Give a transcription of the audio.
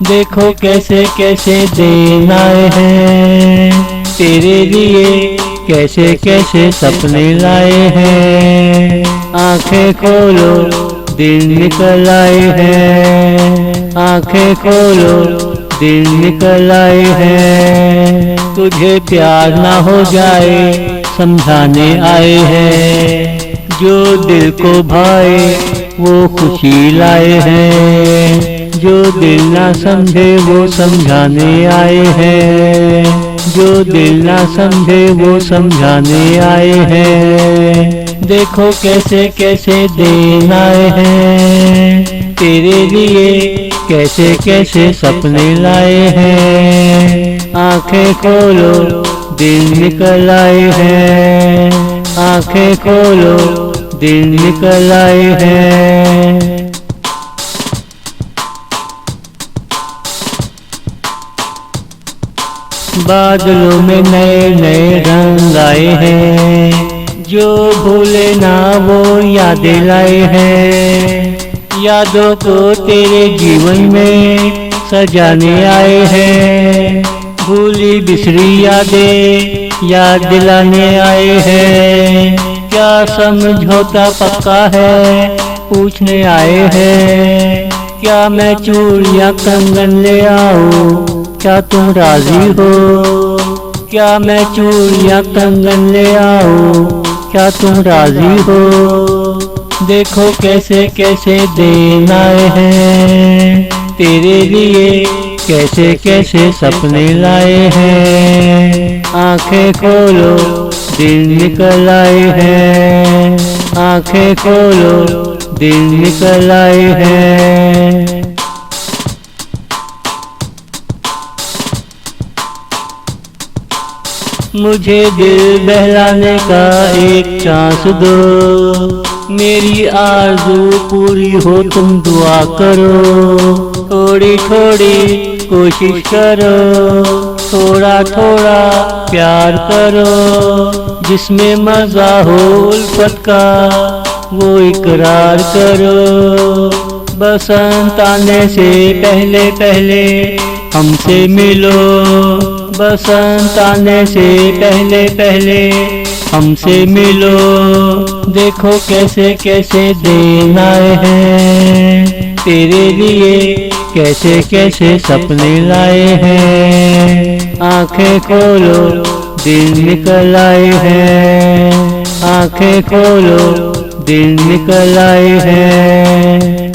देखो कैसे कैसे दिन आए हैं तेरे लिए, कैसे कैसे सपने लाए हैं। आंखें खोलो दिन निकल आए हैं, आंखें खोलो दिन निकल आए हैं। तुझे प्यार ना हो जाए समझाने आए हैं, जो दिल को भाए वो खुशी लाए हैं। जो दिल ना समझे वो समझाने आए हैं, जो दिल ना समझे वो समझाने आए हैं। देखो कैसे कैसे दिन आए हैं तेरे लिए, कैसे कैसे सपने लाए हैं। आंखें खोलो दिन निकल आए हैं, आंखें खोलो दिन निकल आए हैं। बादलों में नए नए रंग आए हैं, जो भूले ना वो यादें लाए हैं। यादों को तेरे जीवन में सजाने आए हैं, भूली बिसरी यादें याद दिलाने आए हैं। क्या समझौता पक्का है पूछने आए हैं, क्या मैं चूड़ियां कंगन ले आऊं, क्या तुम राजी हो। क्या मैं चूड़ियां कंगन ले आऊं, क्या तुम राजी हो। देखो कैसे कैसे दिन आए हैं तेरे लिए, कैसे कैसे सपने लाए हैं। आंखें खोलो दिन निकल आए हैं, आंखें खोलो दिन निकल आए हैं। मुझे दिल बहलाने का एक चांस दो, मेरी आरज़ू पूरी हो तुम दुआ करो। थोड़ी थोड़ी कोशिश करो, थोड़ा थोड़ा प्यार करो। जिसमें मज़ा हो उल्फत का वो इकरार करो। बसंत आने से पहले पहले हमसे मिलो, बसंत आने से पहले पहले हमसे मिलो। देखो कैसे कैसे दिन आए हैं तेरे लिए, कैसे कैसे सपने लाए हैं। आंखें खोलो दिन निकल आए हैं, आंखें खोलो दिन निकल आए हैं।